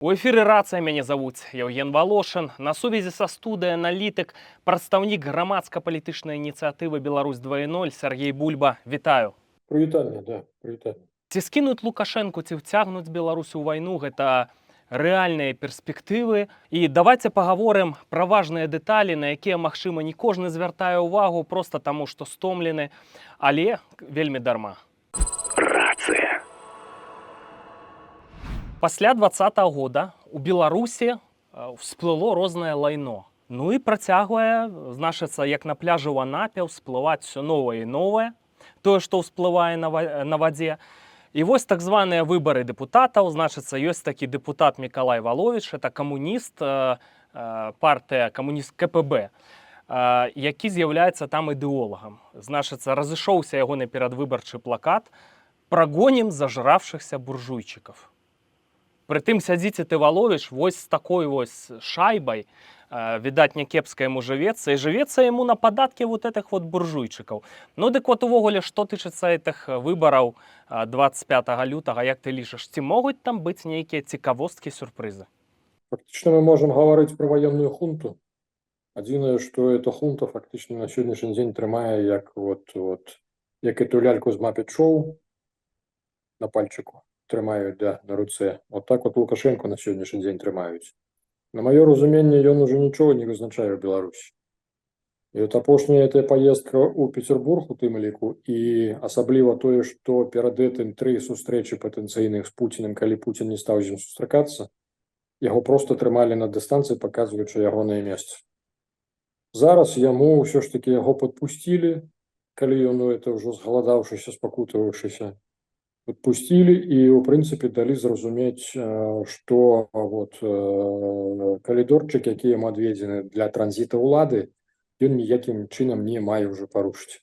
У эфіры «Рацыя», мяне завуць Евген Волошин. На сувязі са студыяй аналітык, прадстаўнік грамадска-палітычнай ініцыятывы «Беларусь 2.0» Сергей Бульба. Вітаю. Прывітанне, да, прывітанне. Ці скінуць Лукашэнку, ці ўцягнуць Беларусь у вайну, гэта рэальныя перспектывы. І давайце пагаворым пра важныя дэталі, на якія, магчыма, не кожны звяртае ўвагу проста таму, што стомлены, але вельмі дарма. Рацыя. Пасля 2020 года у Беларусі всплыло рознае лайно. Ну і працягвае, значыцца, як на пляжы ў Анапе, всплываць все новае і новае, тое, што ўсплывае на вадзе. І вось так званыя выбары дэпутатаў, значыцца, ёсць такі дэпутат Мікалай Валовіч, это камуніст, партыя камуніст КПБ, які з'яўляецца там ідэолагам. Значыцца, разышоўся ягоны перадвыбарчы плакат «Прогонім зажравшихся буржуйчиков». Прытым сядзіце ты, Валовіч, вось з такой вось шайбай, відаць, някепска яму жывецца, і жывецца яму на падаткі вот этих вот буржуйчыкаў. Ну, дык вот увогуле, што тычыцца этих выбараў 25 лютага, як ты лічыш, ці могуць там быць нейкія цікавосткі, сюрпрызы? Фактычна мы можам гаварыць пра ваенную хунту. Адзінае, што эта хунта фактычна на сённяшні дзень трымае як эту ляльку з Muppet Show на пальчыку. Трымаюць, да, на руцэ. Вот так вот Лукашенко на сённяшні дзень трымаюць. На маё разуменне, ён уже нічога не вызначае ў Беларусі. І вот апошняя эта паездка ў Петербург у тым ліку, і асабліва тое, што перад гэтым 3 сустрэчы патэнцыйных з Пуцінам, калі Пуцін не стаў з ім сустракацца, яго проста трымалі на дыстанцыі, паказваючы ягонае месца. Зараз яму ўсё ж такі яго падпусцілі, калі ён это ўжо згаладаўшыся, спакутаваўшыся, подпустили и, в принципе, дали зразумець, что калідорчык, які ім адведзены для транзіта ўлады, ён ніякім чынам не мае ўжо парушыць.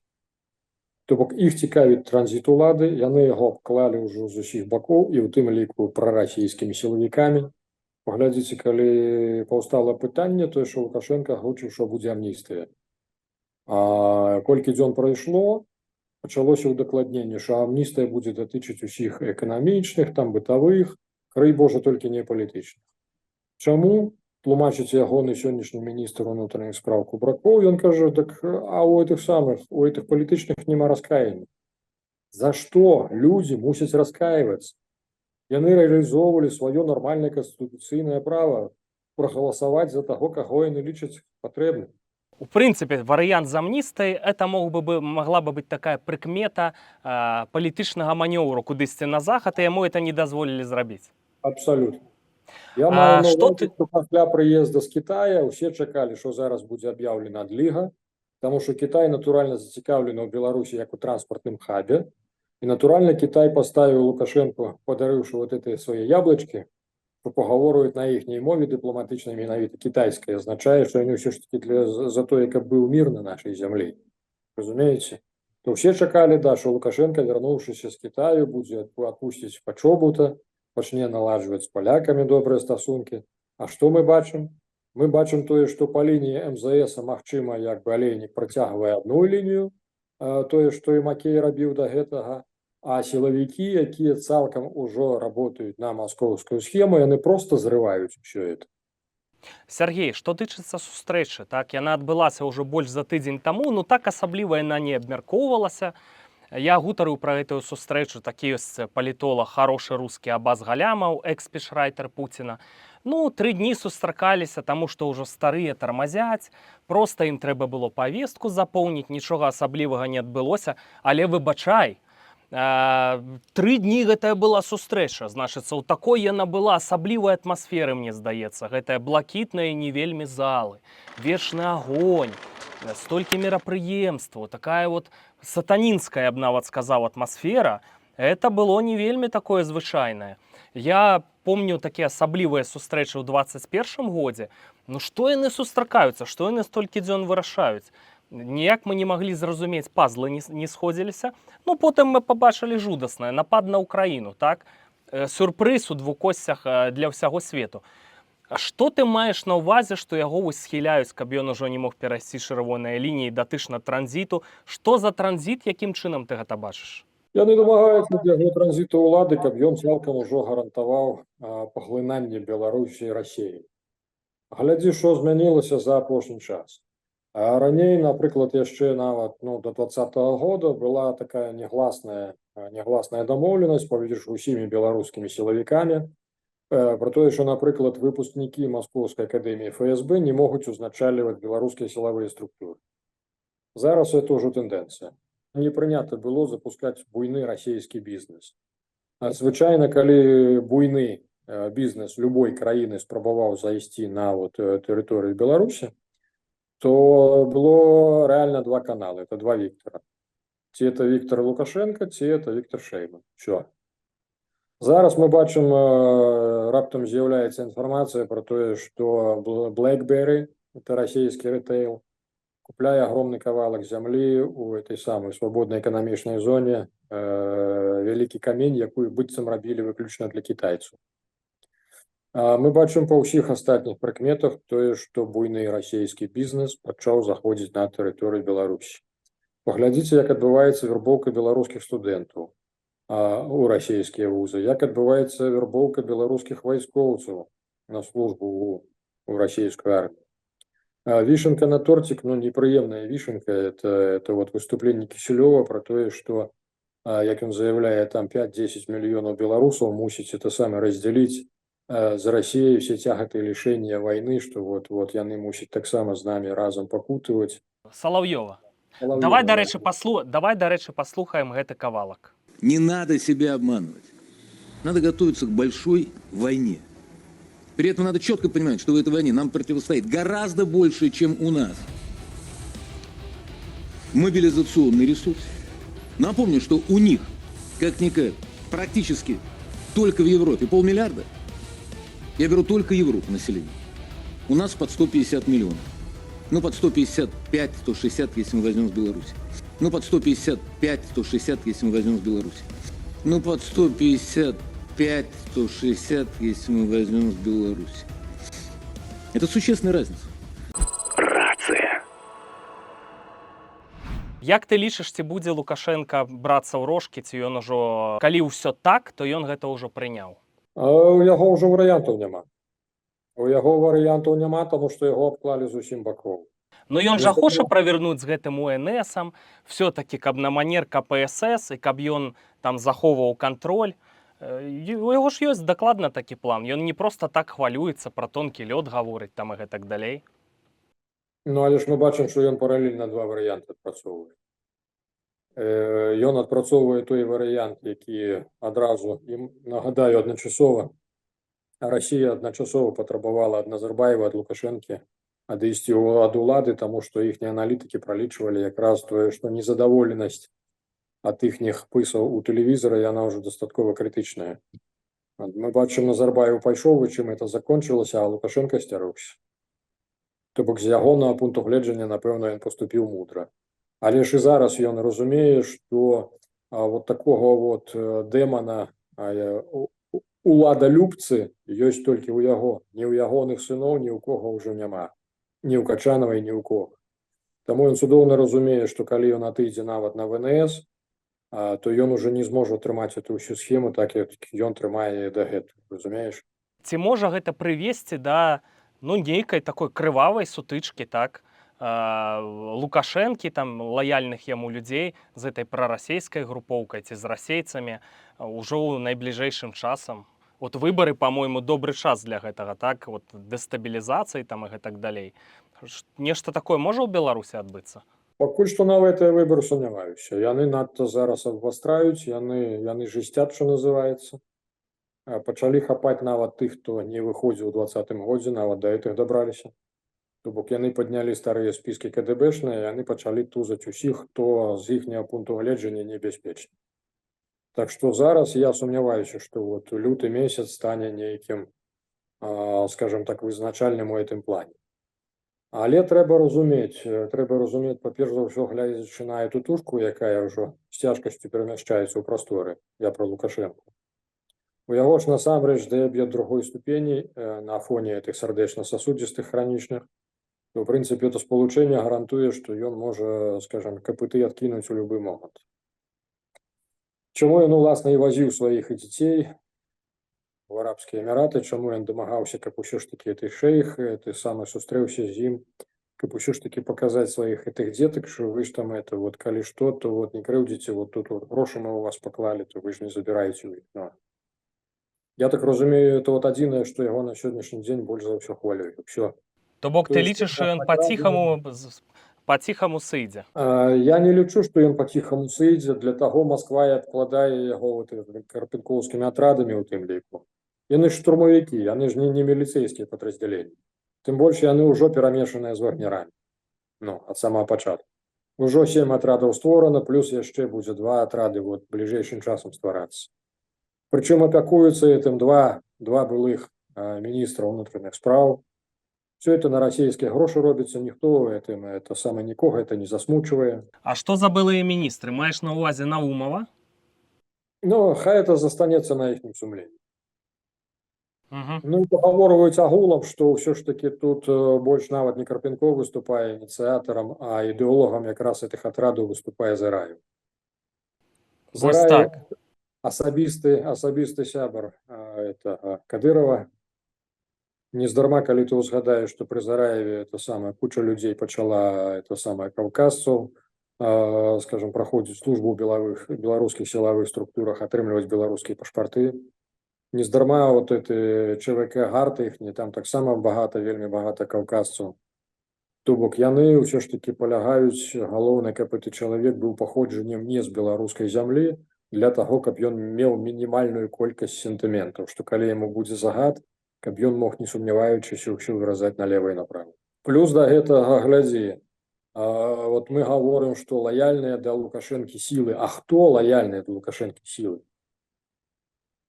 То бок іх цікавіць транзіт улады, яны яго абклалі ўжо з усіх бакоў, і ў тым ліку прарасійскімі сілавікамі. Паглядзіце, калі паўстала пытанне, то што Лукашенко гучыў, што будзе амністыя. А колькі дзён прайшло, пачалося ўдакладненне, што амністыя будзе датычыць усіх эканамічных, там бытавых, крый Божа, толькі не палітычных. Чаму? Тлумачыць ягоны сённяшні міністр унутраных спраў Кубракоў, ён кажа, так, а у этих палітычных няма раскаяння. За што людзі мусяць раскаивацца? Яны рэалізоўвалі сваё нармальнае канстытуцыйнае права прагаласаваць за таго, каго яны лічаць патрэбным. У прынцыпе, варыянт з амністыяй, это могла бы быць такая прыкмета палітычнага манёўру кудысьці на захад, і яму это не дазволілі зрабіць. Абсалютна. Я маю на ўвазе, што пасля прыезда з Китая ўсе чакалі, што зараз будзе аб'яўлена адліга, таму што Кітай натуральна зацікаўлены ў Беларусі як у транспартным хабе, і натуральна Кітай паставіў Лукашенку, падарыўшы вот эти свае яблычкі, што пагаворваюць на іхняй мове дыпламатычнай, менавіта кітайскай, азначае, што яны ўсё ж такі за тое, каб быў мір на нашай зямлі. Разумееце? То ўсе чакалі, да, што Лукашенко, вярнуўшыся з Китаю, будзе адпусціць пачобута, пачне наладжваць з палякамі добрыя стасункі. А што мы бачым? Мы бачым тое, што па лініі МЗС, магчыма, як бы алейнік працягвае адну лінію, тое, што і Макей рабіў да гэтага, а сілавікі, якія цалкам ужо работаюць на маскоўскую схему, яны проста зрываюць усё это. Сергей, што тычыцца сустрэчы, так, яна адбылася ўжо больш за тыдзень таму, ну так асабліва яна не абмяркоўвалася. Я гутарыў пра гэтую сустрэчу, такі ёсць палітолог, харошы рускі Абаз Галямаў, экс-спічрайтер Пуціна. Ну, 3 дні сустракаліся, таму што ўжо старыя тармазяць, проста ім трэба было павестку запоўніць, нічога асаблівага не адбылося, але выбачай, 3 дні гэтая была сустрэча, значыцца, у такой яна была асаблівай атмасферы, мне здаецца, гэтая блакітная не вельмі залы, вечны агонь, столькі мерапрыемстваў, такая вот сатанінская, я б нават сказаў, атмасфера, это было не вельмі такое звычайнае. Я помню такія асаблівыя сустрэчы ў 21 годзе, ну што яны сустракаюцца, што яны столькі дзён вырашаюць? Ніяк мы не маглі зразумець, пазлы не сходзіліся. Ну, потым мы пабачылі жудаснае, напад на Украіну, так? Сюрпрыз у двукосцях для ўсяго свету. А што ты маеш на ўвазе, што яго вось схіляюць, каб ён ужо не мог перайсці чырвоныя лініі датычна транзіту? Што за транзіт, якім чынам ты гэта бачыш? Яны дамагаюцца ад яго транзіту ўлады, каб ён цалкам ужо гарантаваў паглынанне Беларусі і Расіі. Глядзі, што змянілася за апошні час. А раней, напрыклад, яшчэ нават до 2020 года была такая негласная дамоўленасць паміж усімі беларускімі сілавікамі про тое, што, напрыклад, выпускнікі Маскоўскай акадэміі ФСБ не могуць узначальваць беларускія сілавыя структуры. Зараз это ўжо тэндэнцыя. Не прынята было запускаць буйны расійскі бізнес. Звычайна, калі буйны бізнес любой краіны спрабаваў зайсці на тэрыторыю Беларусі, то было реально два канала, это два Виктора. Ці это Віктор Лукашенко, ці это Віктор Шейман. Все. Зараз мы бачым, раптам з'яўляецца інфармацыя про тое, што BlackBerry, это расійскі ритейл, купляе огромный кавалак зямлі у этой самой свободной эканамічнай зоне, вялікі камень, якую быццам рабілі выключна для кітайцаў. Мы бачым па ўсіх астатніх прыкметах тое, што буйны расійскі бізнес пачаў заходзіць на тэрыторыю Беларусі. Паглядзіце, як адбываецца вербоўка беларускіх студэнтаў у расійскія вузы, як адбываецца вербоўка беларускіх вайскоўцаў на службу у расійскую армію. Вішенка на тортик, непрыемная вішенка, это выступленне Кісельова про тое, што, як ён заяўляе, там 5-10 мільёнаў беларусаў мусіць это самае раздзяліць за Россией все тяготы и лишения войны, что вот яны мусить так само с нами разом покутывать. Соловьева. Давай, до речи, послухаем гэты кавалак. Не надо себя обманывать. Надо готовиться к большой войне. При этом надо четко понимать, что в этой войне нам противостоит гораздо больше, чем у нас. Мобилизационный ресурс. Напомню, что у них, как-никак, практически только в Европе 500 миллиарда. Я беру только Европу население. У нас под 150 миллионов. Под 155, 160, если мы возьмем с Беларуси. Под 155, 160, если мы возьмем с Беларуси. Под 155, 160, если мы возьмем с Беларуси. Это существенная разница. Рацыя. Як ты лічыш, ці будзе Лукашенко брацца ў рожкі, ці ён ужо, калі ўсё так, то ён гэта ўжо прыняў? У яго ўжо варыянтаў няма. Таму што яго абклалі з усім бакоў. Но ён жа хоча правернуць з гэтым УНСам, все-таки, каб на манер КПСС, і каб ён там захоўваў кантроль. У яго ж ёсць дакладна такі план. Ён не проста так хвалюецца, пра тонкі лёд гаворыць там і гэтак далей. Але ж мы бачым, што ён паралельна два варыянты адпрацоўвае. Ён адпрацоўвае той варыянт, які адразу, нагадаю, адначасова Расія адначасова патрабавала ад Назарбаева, ад Лукашэнкі адысці ад улады, таму што іхнія аналітыкі пралічвалі якраз тое, што незадаволенасць ад іхніх пысаў у тэлевізары, яна ўжо дастаткова крытычная. Мы бачым, Назарбаев пайшоў, чым это закончылася, а Лукашенко сцярогся. То бок з ягонага пункту гледжання, напэўна, ён паступіў мудра. Але ж і зараз ён разумее, што такога дэмана уладалюбцы ёсць толькі ў яго. Ні ў ягоных сыноў, ні ў кого ўжо няма. Ні ў Качанавай, ні ў кого. Таму ён цудоўна разумее, што калі ён атыдзе нават на ВНС, то ён уже не зможа трымаць эту ўсю схему, так як ён трымае дагэтуль, разумееш? Ці можа гэта прывесці да нейкай такой крывавай сутычкі, так? Лукашэнкі, там, лаяльных яму людзей з этой прарасійскай групоўкай ці з расейцамі ўжо ў найбліжэйшым часам. Выбары, по-мойму, добры час для гэтага, так? Дэстабілізацыі там і гэтак далей. Нешта такое можа ў Беларусі адбыцца? Пакуль што на гэтыя выбары сумняваюся. Яны надта зараз абвастраюць, яны жысцяць, што называецца. Пачалі хапаць нават тых, хто не выходзіў у 2020 годзе, нават да гэтых дабраліся. То бок яны паднялі старыя спіскі КДБшныя, яны пачалі тузаць усіх, хто з іхняга пункту гледжання небяспечны. Так што зараз я сумняваюся, што люты месяц стане нейкім, скажем так, вызначальным у гэтым плане. Але трэба разумець, па-перш за ўсё, глядзячы на эту тушку, якая ўжо з цяжкасцю перамяшчаецца ў прасторы, я пра Лукашэнку. У яго ж насамрэч дыябет другой ступені на фоне этих сардэчна-сасудзістых хранічных, то, в прынцыпе, это спалучэнне гарантуе, што ён можа, скажем, капыты адкінуць у любы момант. Чаму ён, уласна, і вазіў сваіх і дзяцей в Арабскія Эміраты, чаму ён дамагаўся, каб усё ж такі ты шэйх, ты самы сустрэўся з ім, каб усё ж такі паказаць сваіх гэтых дзетак, што вы ж там это, вот, калі што, то вот не крыўдзіце, вот тут вот грошы мы у вас паклалі, то вы ж не забіраеце ў іх. Ну, я так разумею, это вот адзінае, што яго на сённяшні дзень больш за ўсё хвалюе. Усё. То бок То ты есть лічыш, што ён награды- па-ціхаму сыдзе? Я не лічу, што ён па-ціхаму сыдзе, для таго Масква і адкладае яго вот карпенкоўскімі атрадамі ў тым ліку. Яны ж штурмавікі, яны ж не міліцэйскія падраздзяленні. Тым больш яны ўжо перамешаныя з вагнерамі. Ну, ад самага пачатку. Ужо 7 атрадаў створана, плюс яшчэ будзе 2 атрады вот бліжэйшым часам стварацца. Прычым апякуюцца гэтым два былых міністра ўнутраных спраў. Все это на расійскія грошы робіцца, ніхто это саме нікога это не засмучвае. А што за былыя міністры? Маеш на ўвазе Наумова? Ну, хай это застанецца на іхнім сумленні. Угу. Ну, і пагаворваюць агулам, што ўсё ж такі тут больш нават не Карпенков выступае ініцыятарам, а ідэолагам якраз гэтых атрадаў выступае Зараев. Вось так. Асабісты сябар Кадырова. Нездарма, калі ты узгадаеш, што пры Зараеве это самае куча людзей пачала это самае каўказцаў, скажем, праходзіць службу ў беларускіх сілавых структурах, атрымліваць беларускія пашпарты. Нездарма вот эти ЧВК гарты іхні, там таксама вельмі багата каўказцаў. То бок яны ўсё ж такі палягаюць, галоўнае, каб гэты чалавек быў паходжаннем не з беларускай зямлі, для таго, каб ён меў мінімальную колькасць сентыментаў, што калі яму будзе загад, каб ён мог, не сумняваючыся, ўсё выразаць налева і направо. Плюс да гэтага, глядзі, вот мы гаворым, што лаяльныя да Лукашэнкі сілы. А хто лаяльныя да Лукашэнкі сілы?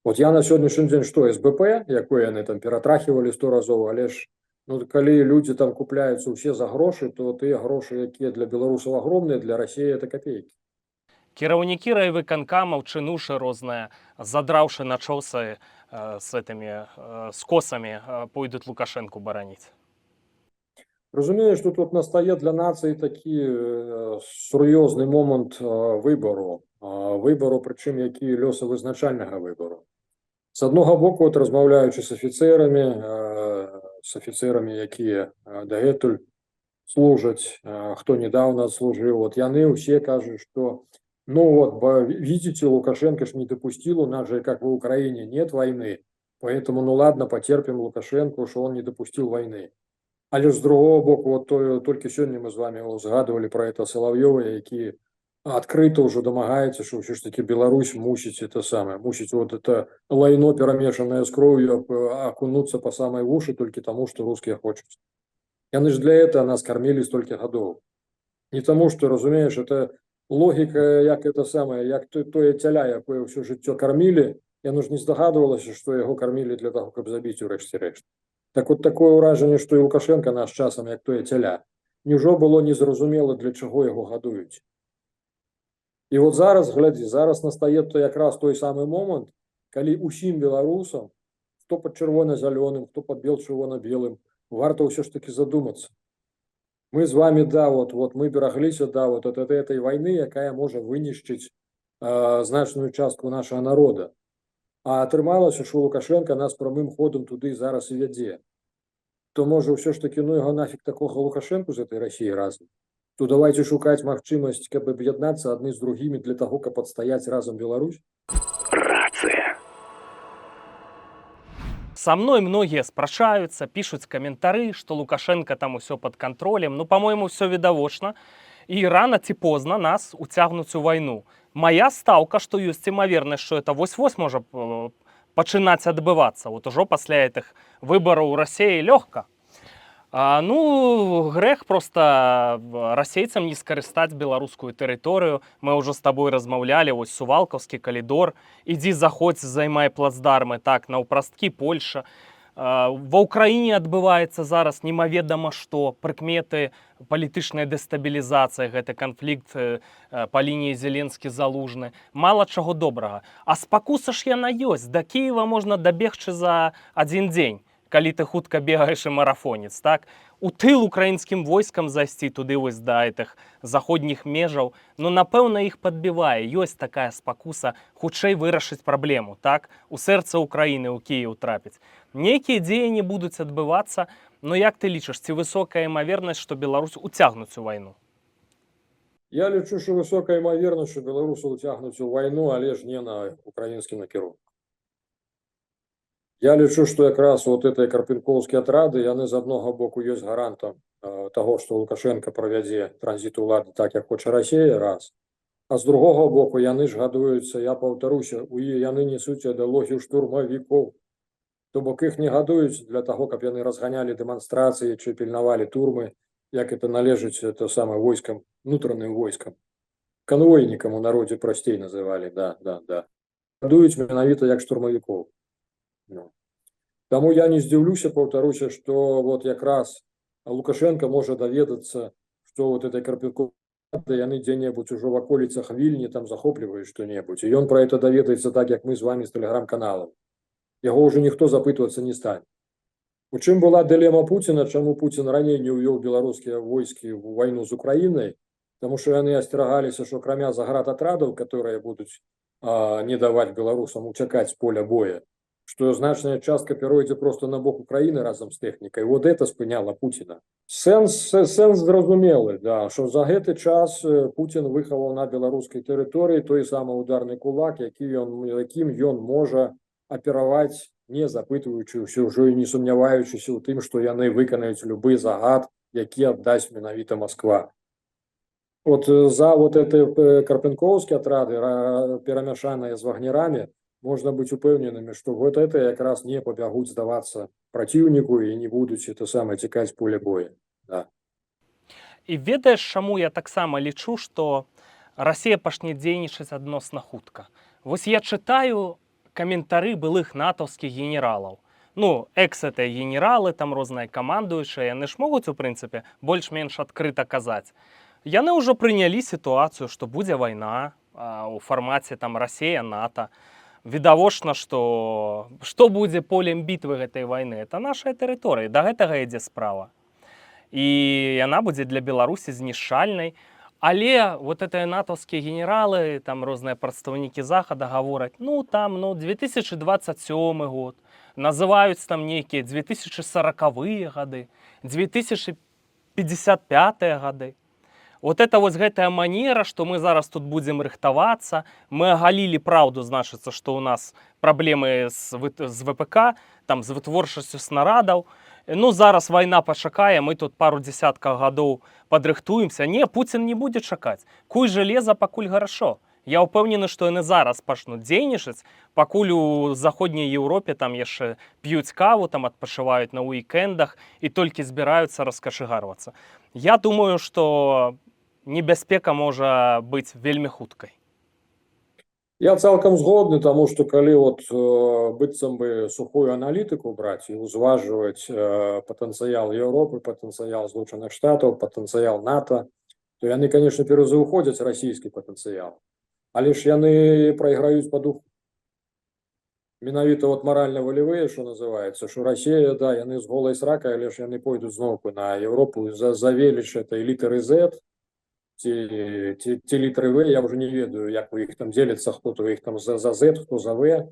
Вот я на сённяшні дзень што, СБП, якое яны там ператрахівалі 100 разоў, але ж ну, калі людзі там купляюцца ўсе за грошы, то тыя грошы, якія для беларусаў агромныя, для Расіі это капейкі. Кіраўнікі райвыканкамаў, чынушы розныя, задраўшы начосы с косамі, пойдуць Лукашэнку бараніць. Разумею, што тут настае для нацыі такі сур'ёзны момант выбару, прычым які лёсавызначальнага выбару. З аднаго боку, вот, размаўляючы з афіцэрамі, якія дагэтуль служаць, хто недавно служыў, вот яны ўсе кажуць, што ну вот, видите, Лукашенко ж не допустил, у нас же, как в Украине, нет войны, поэтому, ну ладно, потерпим Лукашенко, что он не допустил войны. Але з другого боку, вот только сегодня мы с вами згадывали про это Соловьева, які открыто уже домагаецца, что все ж таки Беларусь мусить это самое, мусить вот это лайно, перемешанное с кровью, окунуться по самой в уши только тому, что русские хотят. Яны ж для этого нас кормили столько годов. Не тому, что, разумеешь, это логіка, як это самое, як тое цяля, якое ўсё жыццё кармілі, яно ж не здагадвалася, што яго кармілі для таго, каб забіць у рэшце-рэшт. Так вот такое ўражанне, што і Лукашенко наш часам, як тое цяля, няўжо было незразумела, для чаго яго гадуюць. І вот зараз, глядзі, зараз настае то якраз той самы момант, калі усім беларусам, хто пад чырвона-зялёным, хто пад бел-чырвона-белым, варта ўсё ж таки задумацца. Мы з вами, да, вот мы берагліся, да, вот от этой войны, якая можа вынішчыць значную частку нашага народа. А атрымалася, што Лукашенко нас прамым ходам туды зараз і вядзе. То можа ўсё ж таки, ну яго нафиг такога Лукашенку з этой Расіі разам. То давайте шукаць магчымасць, каб аб'яднацца адны з другімі для таго, каб адстаяць разам Беларусь. Рация. Со мной многие спрашаюцца, пишуць каментары, што Лукашенко там усё под контролем. Ну, по-моему, все відавочна. І рано ці позна нас уцягнуць у вайну. Моя стаўка, што ёсць імавернасць, што это вось-вось можа пачынаць адбывацца. Вот ужо пасля гэтых выбараў у Расіі лёгка. Ну, грэх просто расейцам не скарыстаць беларускую тэрыторыю. Мы ўжо з табой размаўлялі, вось Сувалкаўскі калідор. Ідзі заходзь, займай плацдармы, так, наўпрасткі Польша. Ва ўкраіне адбываецца зараз немаведама што, прыкметы палітычнай дэстабілізацыі, гэты канфлікт па лініі Зеленскі-Залужны. Мала чаго добрага. А спакуса ж яна ёсць. Да Кіева можна дабегчы за адзін дзень. калі ты хутка бегаеш і марафонец, так? У тыл украінскім войскам зайсці туды вось да гэтых заходніх межаў, ну, напэўна, іх падбівае. Ёсць такая спакуса хутчэй вырашыць праблему, так? У сэрца Украіны, у Кіеў трапіць. Нейкія дзеянні будуць адбывацца, но як ты лічыш, ці высокая імавернасць, што Беларусь уцягнуць у вайну? Я лічу, що висока ймовірність, що білоруси утягнуться у війну, але ж не на український накірунок. Я лічу, що якраз от этой карпенковські отряди, яны з одного боку є гарантом того, що Лукашенко проведе транзит улади так, як хоче Росія, раз. А з другого боку, яны ж гадуються, я повторюся, яны несуть ідеологію штурмовиків. То бок їх не гадують для того, каб яны разганяли демонстрації чи пільнавали турми, як это належить это самое войскам, внутренним войскам. Конвойникам у народе простей называли, да. Гадують менавіта як штурмовиков. Ну. Тому я не здивлюся, повторюся, что вот якраз Лукашенко может доведаться, что вот этой Карпенковой яны где-нибудь уже в околицах Вильни там захопливают что-нибудь. И он про это доведается так, как мы с вами с телеграм-каналом. Его уже никто запытываться не станет. У чым была дилема Путина, чему Путин ранее не увел белорусские войски в войну с Украиной, потому что они остерегались, что кроме заградотрядов, которые будут не давать белорусам утекать с поля боя, что значная частка перейде просто на бок Украины разом с техникой. Вот это спыняло Путина. Сенс зразумелый, да, что за этот час Путин выховал на белорусской территории той самый ударный кулак, яким ён може оперовать, не запытываючыся, ўжо і не сумняваючыся ў тым, што яны выканаюць любы загад, які аддасць менавіта Москва. Вот за вот эти карпенковские отряды, перамяшаныя з вагнерамі, можна быць упэўненымі, што вот это якраз не пабягуць здавацца праціўніку і не будуць это самае цікаць поле боя. Да. І ведаеш, чаму я таксама лічу, што Расія пачне дзейнічаць адносна хутка. Вось я чытаю каментары былых натаўскіх генералаў. Ну, экс-это генералы, там розныя камандуючыя, яны ж могуць, у прынцыпе, больш-менш адкрыта казаць. Яны ўжо прынялі сітуацыю, што будзе вайна у фармаце там Расія, НАТО. Відавочна, што будзе полем бітвы гэтай вайны? Это наша тэрыторыя, да гэтага ідзе справа. І яна будзе для Беларусі знішчальнай. Але вот это натаўскія генералы, там розныя прадстаўнікі Захада гавораць, ну там, 2027 год, называюць там нейкія 2040-е гады, 2055 гады. Вот это вось гэтая манера, што мы зараз тут будзем рыхтавацца, мы агалілі праўду, значыцца, што ў нас праблемы з ВПК, там з вытворчасцю снарадаў. Ну, зараз вайна пачакае, мы тут пару дзесяткаў гадоў падрыхтуемся. Не, Пуцін не будзе чакаць. Куй жалеза, пакуль гарашо. Я ўпэўнены, што яны зараз пачнуць дзейнічаць, пакуль у заходняй Еўропе там яшчэ п'юць каву, там адпачываюць на уікендах і толькі збіраюцца раскашыгарвацца. Я думаю, што небяспека можа быць вельмі хуткай. Я цалкам згодны, тому что калі вот быццам бы сухую аналітыку браць і ўзважваць патэнцыял Еўропы, патэнцыял Злучаных Штатаў, патэнцыял НАТО, то яны, конечно, пераўзыходзяць расійскі патэнцыял. Але ж яны прайграюць па духу. Менавіта вот маральна-волевыя, што называецца, што Расія, да, яны з голай сракай, але ж яны пойдуць зноўку на Еўропу за веліч этой літары Z, ці літры В, я уже не ведаю, як вы іх там дзеляцца, хто то іх там за Z, хто за В.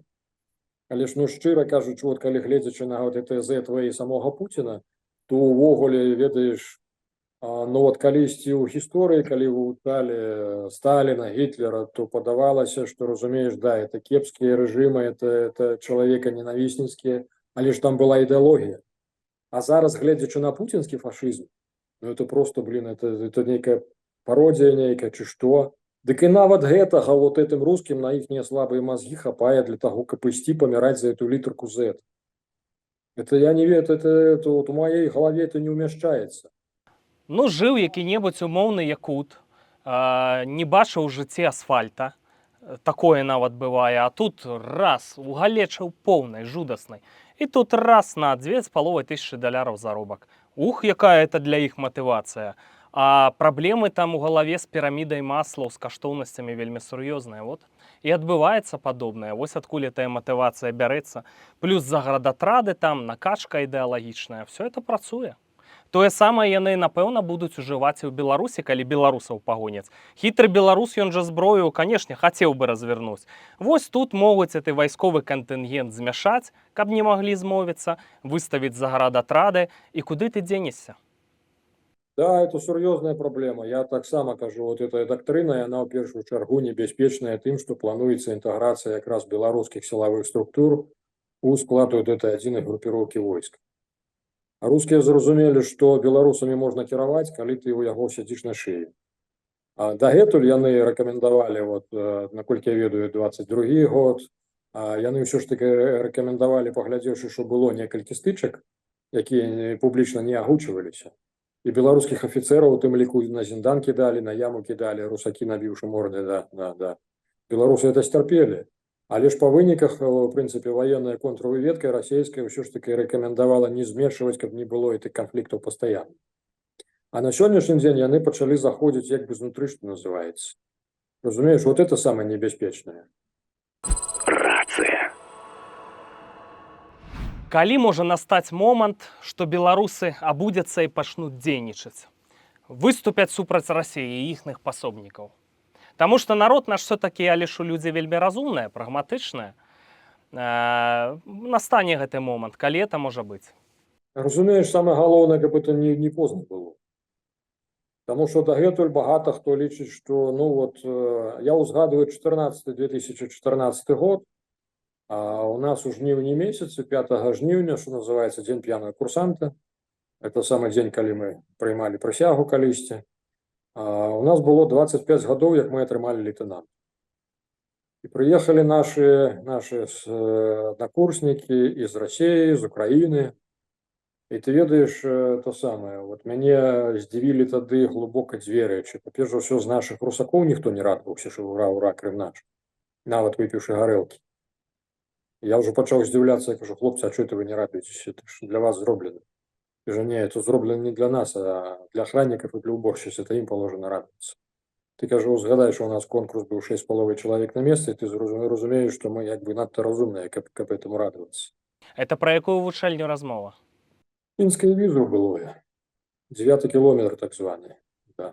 Але ж, ну, шчыра кажучы, вот калі гледзячы на вот это Z, В і самога Пуціна, то увогуле, ведаеш, ну вот калісьці ў гісторыі, калі вывучалі Сталіна, Гітлера, то падавалася, што, разумееш, да, это кепскія рэжымы, это чалавека-ненавісненскія, але ж там была ідэалогія. А зараз, гледзячы на пуцінскі фашызм, ну это просто, это нейкая пародія нейкая, ці што. Дык і нават гэтага вот этим русским на іхнія слабыя мазгі хапае для таго, каб ісці паміраць за эту літарку Z. Это я не ведаю, это вот у моей голове это не умяшчаецца. Ну, жыў які-небудзь умоўны якут, не бачыў у жыцці асфальта, такое нават бывае, а тут раз, угалечыў поўнай, жудаснай, і тут раз на $2500 заробак. Ух, якая это для іх матывацыя. А праблемы там у галаве з пірамідай Маслоў, з каштоўнасцямі вельмі сур'ёзныя. Вот. І адбываецца падобнае. Вось адкуль гэтая матывацыя бярэцца. Плюс заградатрады там, накачка ідэалагічная. Все это працуе. Тое самае яны, напэўна, будуць ужываць і ў Беларусі, калі беларусаў пагоняць. Хітры беларус, ён жа зброю, канешне, хацеў бы развернуць. Вось тут могуць гэты вайсковы кантынгент змяшаць, каб не маглі змовіцца, выставіць заградатрады, і куды ты дзенешся? Да, это сур'ёзная праблема. Я таксама кажу, вот эта доктрина, яна ў першую чаргу небяспечная тым, што плануецца інтэграцыя якраз беларускіх сілавых структур у склад вот этой адзінай групіроўкі войск. А рускія зразумелі, што беларусамі можна кіраваць, калі ты ў яго сядзіш на шыі. А дагэтуль яны рэкамендавалі, вот, наколькі я ведаю, 22 год, яны ўсё ж таки рэкамендавалі, паглядзеўшы, што было некалькі стычак, якія публічна не агучваліся. І беларускіх афіцэраў у тым ліку на зіндан кідалі, на яму кідалі, русакі набіўшы морды, да. Беларусы это сцярпелі. Але ж па выніках, у прынцыпе, ваенная контрвыведка расійская ўсё ж таки рэкамендавала не змешваць, каб не было гэтых канфліктаў пастаянна. А на сённяшні дзень яны пачалі заходзіць як бы знутры, што называецца. Разумееш, вот это самае небяспечнае. Рация. Калі можа настаць момант, што беларусы абудзяцца і пачнуць дзейнічаць, выступяць супраць Расіі і іхных пасобнікаў? Таму што народ наш все-таки, я лішу, людзі вельмі разумныя, прагматычныя. Настане гэты момант, калі это можа быць? Разумееш, самае галоўнае, каб это не позна было. Таму што дагэтуль багата хто лічыць, што, ну вот, я узгадываю 2014 год, а у нас у жніўні месяцы, 5 жніўня, што называецца дзень п'янага курсанта, это самы дзень, калі мы прыймалі прысягу калісьці, у нас было 25 гадоў, як мы атрымалі лейтэнант. І прыехалі нашы аднакурснікі з Расіі, з Украіны. І ты ведаеш, то самае, вот мяне здзівілі тады глыбока дзве рэчы. Па-першае, ўсё з нашых русакоў ніхто не радаваўся, што ура, Крым наш, нават выпіўшы гарэлкі. Я ўжо пачаў здзіўляцца, я кажу, хлопцы, а чого вы не радуецеся? Это ж для вас зроблена. І же не, это зроблена не для нас, а для охранников и для уборщиц, это им положено радоваться. Ты, кажу, згадай, що у нас конкурс був 6,5 чоловік на місце, і ти розумієш, що ми якби надто розумні, каб этому радуватися. Это про якую вучэльню размова? Мінське візу було, 9 кілометр так званий. Да.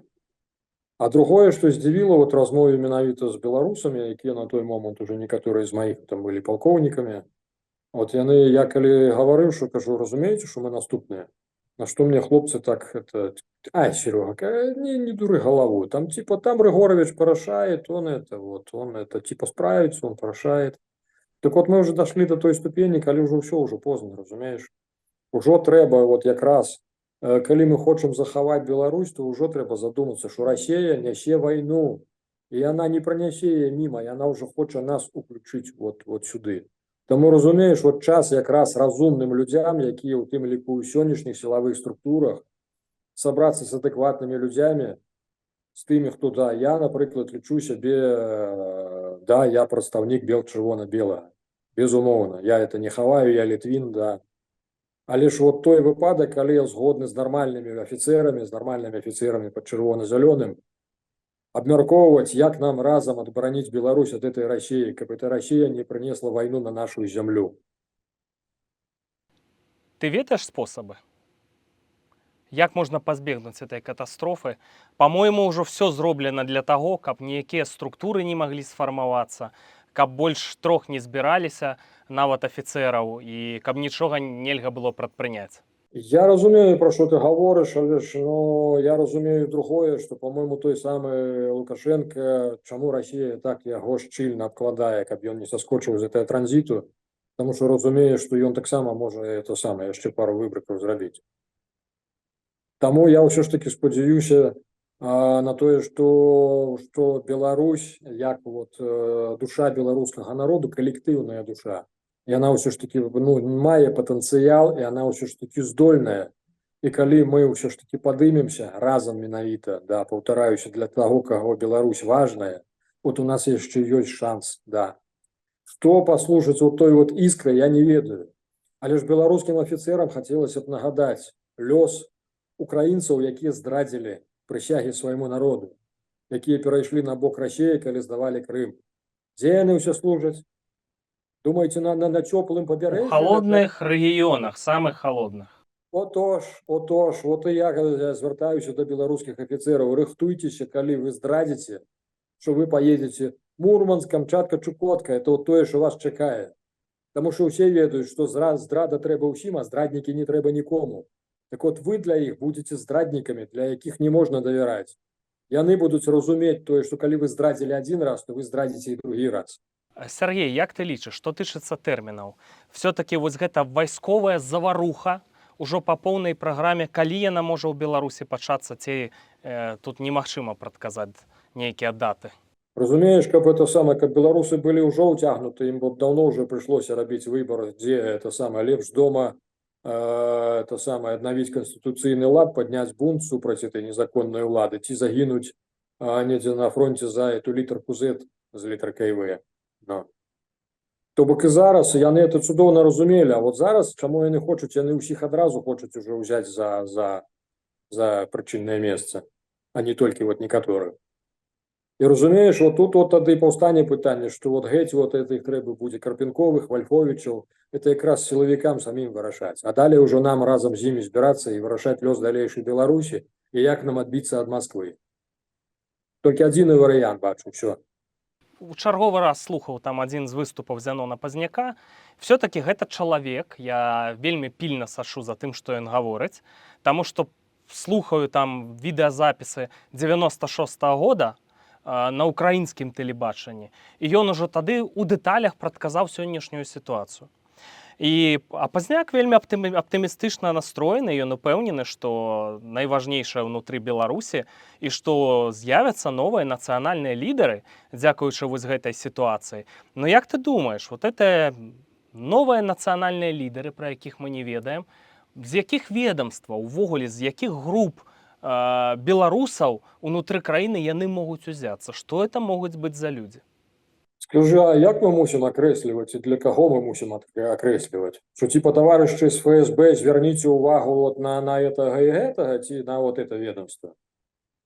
А другое, што здзівіла вот размове менавіта з беларусамі, якія на той момант уже некаторыя з маіх там былі палкоўнікамі, вот яны, я калі гаварыў, што кажу, разумееце, што мы наступныя? На што мне хлопцы так это... Ай, Серега, не дуры голову. Там типа, там Рыгорович порашает, он это типа справится, он порашает. Так вот мы уже дошли до той ступені, калі уже все уже поздно, разумеешь? Уже трэба, вот якраз, калі мы хочам захаваць Беларусь, то уже трэба задуматься, что Россия нясе войну, и она не пронясе яе мимо, и она уже хоча нас уключить вот сюды. Тому, разумееш, вот час якраз разумным людям, якія ў тым ліку ў сённяшніх сілавых структурах, сабрацца з адэкватнымі людзямі, з тымі, хто, да, я, напрыклад, лічу сябе, да, я прадстаўнік бел-чырвона-белага, безумоўна, я это не хаваю, я літвін, да. Але ж вот той выпадак, калі я згодны з нармальнымі афіцэрамі пад чырвона-зялёным, абмяркоўваць, як нам разам адбараніць Беларусь ад этой России, каб эта Россия не принесла войну на нашу землю. Ты ведаеш способы? Як можна пазбегнуць этой катастрофы? По-моему, ўжо все зроблена для того, каб ніякія структуры не маглі сфармавацца, каб больш трох не збіраліся нават афіцэраў і каб нічога нельга было прадпрыняць. Я разумею, про что ты говоришь, але ж, но я разумею другое, что, по-моему, той самый Лукашенко, чему Россия так яго шчыльна обкладае, каб ён не соскочыў з этого транзиту, потому что разумею, что ён таксама можа это самое, яшчэ пару выбрыкаў зрабіць. Таму я ўсё ж таки спадзяюся на тое, что Беларусь, як вот душа беларускага народу, калектыўная душа, яна ўсё ж таки, ну, мае патэнцыял, і яна ўсё ж таки здольная. І калі мы ўсё ж таки падымемся разам менавіта, да, паўтараюся, для таго, каго Беларусь важная, вот у нас яшчэ ёсць шанс, да. Што паслужыць вот той вот искрай, я не ведаю. Але ж беларускім афіцэрам хацелася б нагадаць лёс украінцаў, якія здрадзілі прысягі свайму народу, якія перайшлі на бок Расіі, калі здавалі Крым. Дзе яны ўсе служаць? Думаеце, на цёплым У пабярэжжы? холодных рэгіёнах, самых холодных. Отож, от і я звяртаюся до беларускіх афіцэраў, рыхтуйцеся, калі вы здрадзіце, що ви поїдете Мурманск, Камчатка, Чукотка, это вот тое, що вас чекає. Тому що всі ведають, що здрада треба усім, а здрадники не треба нікому. Так от ви для їх будете здрадниками, для яких не можна довіряти. Яны будуть розуміти тое, що коли ви здрадили один раз, то ви здрадите і другий раз. Сергей, як ты лічыш, што тычыцца тэрмінаў? Все-таки вось гэта вайсковая заваруха ужо па поўнай праграме, калі яна можа ў Беларусі пачацца, ці тут немагчыма прадказаць нейкія даты? Разумеешь, каб это самое, каб беларусы были уже утягнуты, им бы давно уже пришлось робить выбор, где это самое, лепш дома, это самое, обновить конституцийный лад, поднять бунт супраць этой незаконной улады, ці загинуть недзе на фронте за эту літарку Z з літаркай В. No. То бок і зараз яны это цудоўна разумелі, а вот зараз, чаму яны хочуць, яны ўсіх адразу хочуць уже ўзяць за прычыннае месца, а не толькі вот некаторых. І разумееш, вот тут вот тады паўстане пытанне, што вот гэць вот этих трэба будзе Карпенковых, Вальфовічаў, это якраз сілавікам самім вырашаць. А далей ужо нам разам з імі збірацца і вырашаць лёс далейшай Беларусі і як нам адбіцца ад Масквы. Толькі адзіны варыянт бачу, ўсё. У чарговы раз слухаў там адзін з выступаў Зянона Пазняка. Все-таки гэта чалавек, я вельмі пільна сачу за тым, што ён гаворыць, таму што слухаю там відэазапісы 96-го года на украінскім тэлебачанні, і ён ужо тады у дэталях прадказаў сённяшнюю сітуацыю. А Пазняк вельмі аптымістычна настроены, ён упэўнены, што найважнейшае ўнутры Беларусі і што з'явяцца новыя нацыянальныя лідары, дзякуючы вось гэтай сітуацыі. Но як ты думаеш, вот это новыя нацыянальныя лідары, пра якіх мы не ведаем, з якіх ведомстваў, увогуле, з якіх груп беларусаў унутры краіны яны могуць узяцца? Што это могуць быць за людзі? Скажи, а як мы мусім акрэсліваць і для каго мы мусім акрэсліваць? Што типа таварышы з ФСБ, звярніце ўвагу вот на гэтага і гэтага, ці на вот это ведомство?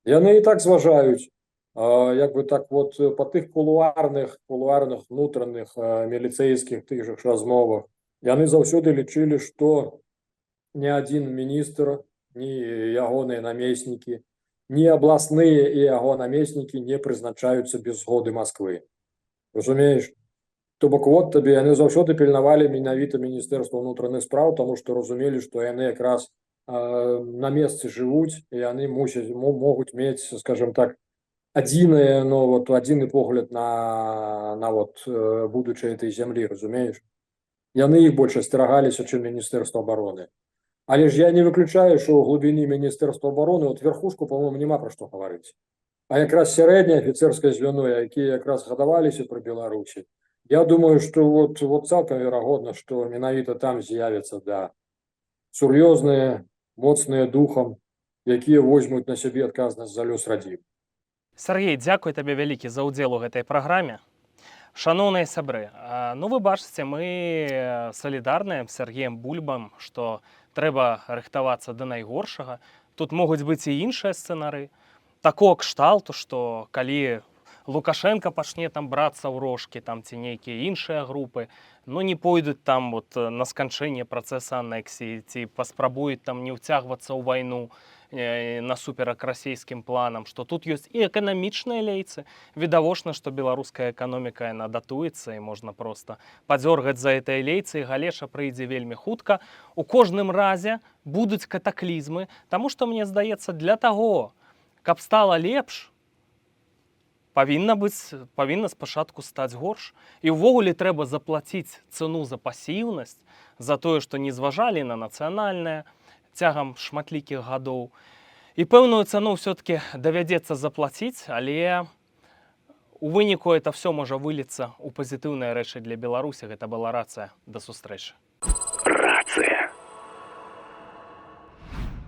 Яны і так зважаюць, як бы так вот па тых кулуарных внутраных міліцэйскіх тых жа размовах. Яны заўсёды лічылі, што ні адзін міністр, ні ягоныя намеснікі, ні абласныя і яго намеснікі не прызначаюцца без згоды Масквы. Разумееш? То бок вот табе, яны заўсёды пільнавалі менавіта Міністэрства ўнутраных спраў, таму што разумелі, што яны якраз на месцы жывуць, і яны могуць мець, скажем так, адзіны погляд на вот будучай этой зямлі, разумееш? Яны іх больш асцерагаліся, чым Міністэрства абароны. Але ж я не выключаю, што ў глыбіні Міністэрства абароны от верхушку, по-моему, няма пра што гаварыць. А якраз сярэдняе афіцэрскае звяно, якія якраз гадаваліся пры Беларусі, я думаю, што вот цалкам верагодна, што менавіта там з'явяцца сур'ёзныя, моцныя духам, якія возьмуць на сябе адказнасць за лёс радзім. Сергей, дзякуй табе вялікі за ўдзел у гэтай праграме. Шаноўныя сябры, ну вы бачыце, мы салідарныя з Сергеем Бульбам, што трэба рыхтавацца да найгоршага. Тут могуць быць і іншыя сцэнары. Такого кшталту, што калі Лукашенко пачне там брацца ў рожкі, там ці нейкія іншыя групы, ну не пойдуць там вот на сканчэнне працэса анексіі, ці паспрабуюць там не ўцягвацца ў вайну насуперак расійскім планам, што тут ёсць і эканамічныя лейцы. Відавочна, што беларуская эканоміка яна датуецца, і можна проста падзёргаць за этой лейцы, і галеша прыйдзе вельмі хутка. У кожным разе будуць катаклізмы, таму што, мне здаецца, для таго, каб стала лепш, павінна спачатку стаць горш. І ўвогуле трэба заплаціць цэну за пасіўнасць, за тое, што не зважалі на нацыянальнае цягам шматлікіх гадоў. І пэўную цану ўсё-такі давядзецца заплаціць, але у выніку это все можа выліцца ў пазітыўныя рэчы для Беларусі. Гэта была рацыя. Да сустрэчы.